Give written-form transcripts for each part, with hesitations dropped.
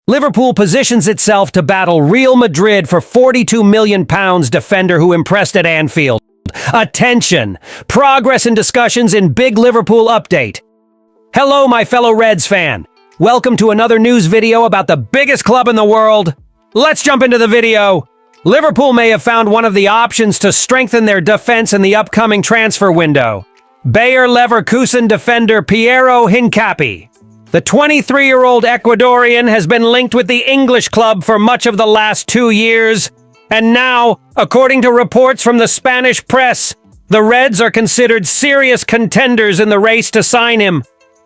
Liverpool positions itself to battle Real Madrid for £42 million defender who impressed at Anfield. Attention! Progress and discussions in Big Liverpool update. Hello, my fellow Reds fan. Welcome to another news video about the biggest club in the world. Let's jump into the video. Liverpool may have found one of the options to strengthen their defense in the upcoming transfer window. Bayer Leverkusen defender Piero Hincapie. The 23-year-old Ecuadorian has been linked with the English club for much of the last 2 years. And now, according to reports from the Spanish press, the Reds are considered serious contenders in the race to sign him.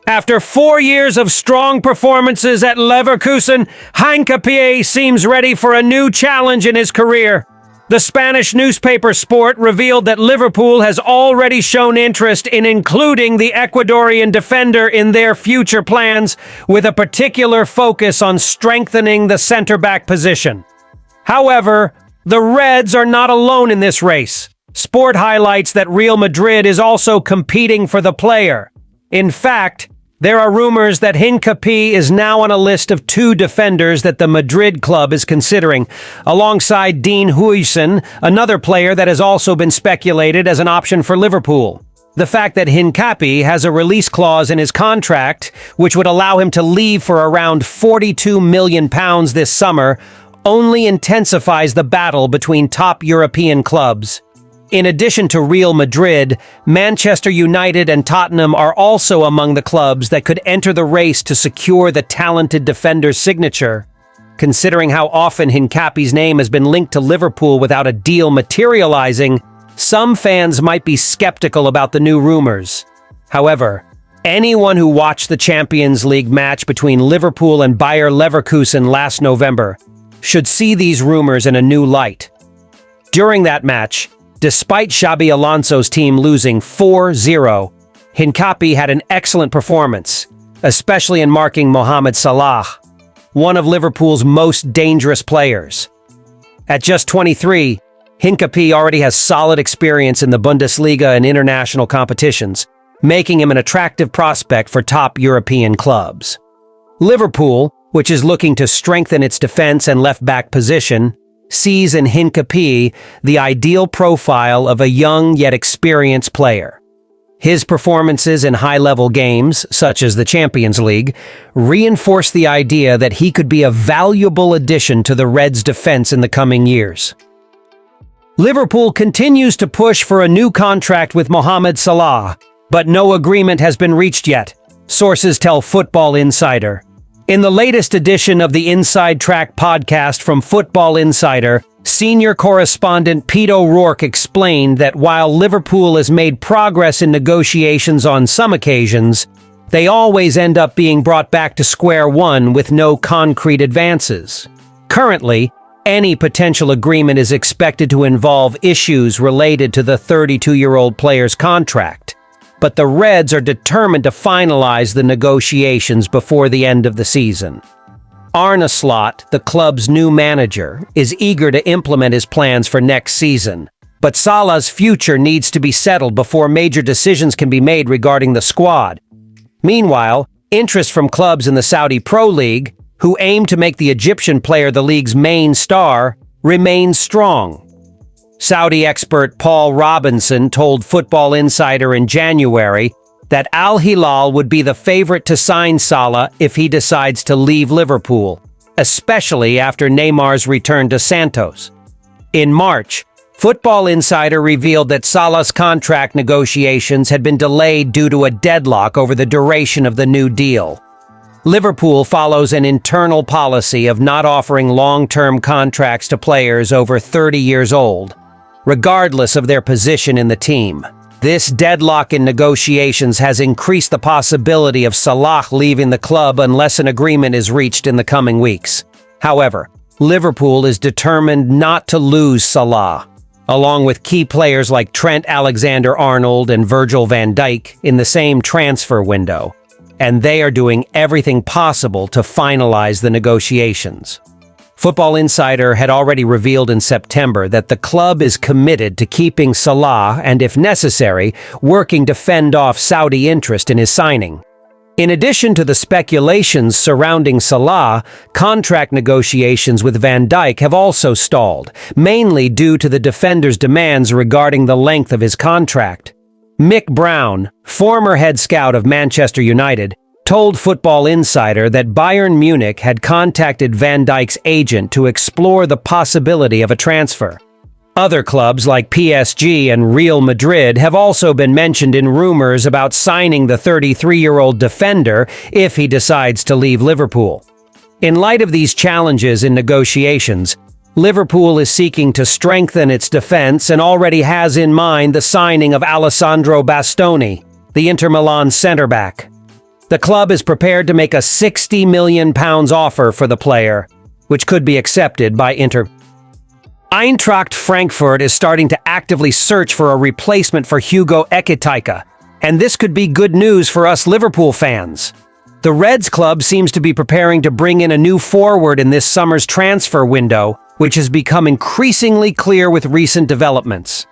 After 4 years of strong performances at Leverkusen, Hincapie seems ready for a new challenge in his career. The Spanish newspaper Sport revealed that Liverpool has already shown interest in including the Ecuadorian defender in their future plans, with a particular focus on strengthening the centre-back position. However, the Reds are not alone in this race. Sport highlights that Real Madrid is also competing for the player. In fact, there are rumors that Hincapie is now on a list of 2 defenders that the Madrid club is considering, alongside Dean Huijsen, another player that has also been speculated as an option for Liverpool. The fact that Hincapie has a release clause in his contract, which would allow him to leave for around £42 million this summer, only intensifies the battle between top European clubs. In addition to Real Madrid, Manchester United and Tottenham are also among the clubs that could enter the race to secure the talented defender's signature. Considering how often Hincapie's name has been linked to Liverpool without a deal materializing, some fans might be skeptical about the new rumors. However, anyone who watched the Champions League match between Liverpool and Bayer Leverkusen last November should see these rumors in a new light. During that match, despite Xabi Alonso's team losing 4-0, Hincapie had an excellent performance, especially in marking Mohamed Salah, one of Liverpool's most dangerous players. At just 23, Hincapie already has solid experience in the Bundesliga and international competitions, making him an attractive prospect for top European clubs. Liverpool, which is looking to strengthen its defense and left-back position, sees in Hincapie the ideal profile of a young yet experienced player. His performances in high-level games, such as the Champions League, reinforce the idea that he could be a valuable addition to the Reds' defense in the coming years. Liverpool continues to push for a new contract with Mohamed Salah, but no agreement has been reached yet, sources tell Football Insider. In the latest edition of the Inside Track podcast from Football Insider, senior correspondent Peter O'Rourke explained that while Liverpool has made progress in negotiations on some occasions, they always end up being brought back to square one with no concrete advances. Currently, any potential agreement is expected to involve issues related to the 32-year-old player's contract. But the Reds are determined to finalize the negotiations before the end of the season. Arne Slot, the club's new manager, is eager to implement his plans for next season. But Salah's future needs to be settled before major decisions can be made regarding the squad. Meanwhile, interest from clubs in the Saudi Pro League, who aim to make the Egyptian player the league's main star, remains strong. Saudi expert Paul Robinson told Football Insider in January that Al Hilal would be the favorite to sign Salah if he decides to leave Liverpool, especially after Neymar's return to Santos. In March, Football Insider revealed that Salah's contract negotiations had been delayed due to a deadlock over the duration of the new deal. Liverpool follows an internal policy of not offering long-term contracts to players over 30 years old, regardless of their position in the team. This deadlock in negotiations has increased the possibility of Salah leaving the club unless an agreement is reached in the coming weeks. However, Liverpool is determined not to lose Salah, along with key players like Trent Alexander-Arnold and Virgil van Dijk in the same transfer window, and they are doing everything possible to finalize the negotiations. Football Insider had already revealed in September that the club is committed to keeping Salah and, if necessary, working to fend off Saudi interest in his signing. In addition to the speculations surrounding Salah, contract negotiations with Van Dijk have also stalled, mainly due to the defender's demands regarding the length of his contract. Mick Brown, former head scout of Manchester United, told Football Insider that Bayern Munich had contacted Van Dijk's agent to explore the possibility of a transfer. Other clubs like PSG and Real Madrid have also been mentioned in rumors about signing the 33-year-old defender if he decides to leave Liverpool. In light of these challenges in negotiations, Liverpool is seeking to strengthen its defense and already has in mind the signing of Alessandro Bastoni, the Inter Milan centre-back. The club is prepared to make a £60 million offer for the player, which could be accepted by Inter. Eintracht Frankfurt is starting to actively search for a replacement for Hugo Ekitike, and this could be good news for us Liverpool fans. The Reds club seems to be preparing to bring in a new forward in this summer's transfer window, which has become increasingly clear with recent developments.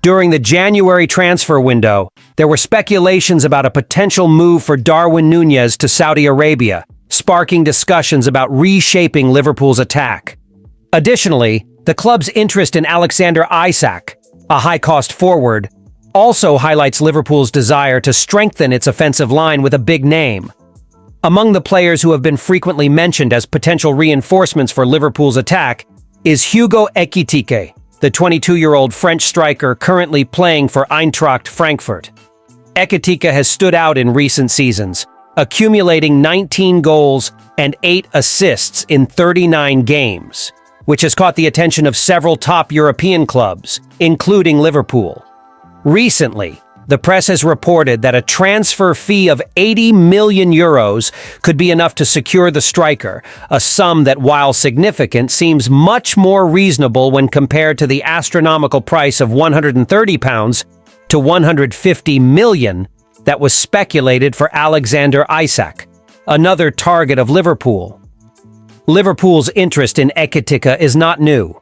During the January transfer window, there were speculations about a potential move for Darwin Núñez to Saudi Arabia, sparking discussions about reshaping Liverpool's attack. Additionally, the club's interest in Alexander Isak, a high-cost forward, also highlights Liverpool's desire to strengthen its offensive line with a big name. Among the players who have been frequently mentioned as potential reinforcements for Liverpool's attack is Hugo Ekitike, the 22-year-old French striker currently playing for Eintracht Frankfurt. Ekitike has stood out in recent seasons, accumulating 19 goals and 8 assists in 39 games, which has caught the attention of several top European clubs, including Liverpool. Recently, the press has reported that a transfer fee of €80 million could be enough to secure the striker, a sum that, while significant, seems much more reasonable when compared to the astronomical price of £130 to £150 million that was speculated for Alexander Isak, another target of Liverpool. Liverpool's interest in Ekitike is not new.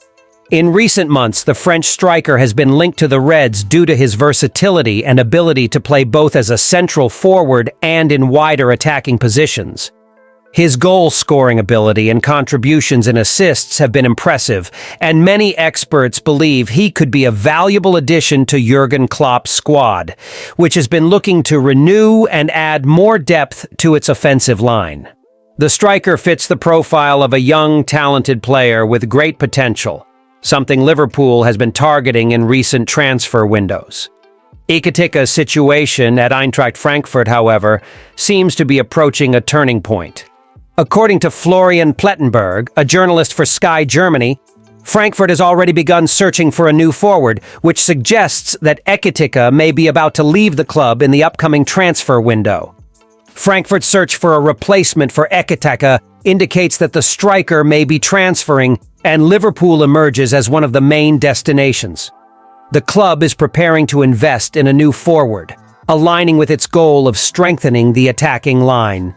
In recent months, the French striker has been linked to the Reds due to his versatility and ability to play both as a central forward and in wider attacking positions. His goal-scoring ability and contributions and assists have been impressive, and many experts believe he could be a valuable addition to Jurgen Klopp's squad, which has been looking to renew and add more depth to its offensive line. The striker fits the profile of a young, talented player with great potential, something Liverpool has been targeting in recent transfer windows. Ekitike's situation at Eintracht Frankfurt, however, seems to be approaching a turning point. According to Florian Plettenberg, a journalist for Sky Germany, Frankfurt has already begun searching for a new forward, which suggests that Ekitike may be about to leave the club in the upcoming transfer window. Frankfurt's search for a replacement for Ekitike indicates that the striker may be transferring, and Liverpool emerges as one of the main destinations. The club is preparing to invest in a new forward, aligning with its goal of strengthening the attacking line.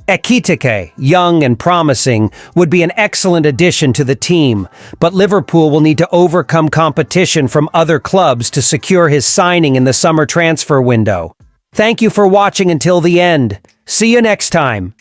Ekitike, young and promising, would be an excellent addition to the team, but Liverpool will need to overcome competition from other clubs to secure his signing in the summer transfer window. Thank you for watching until the end. See you next time.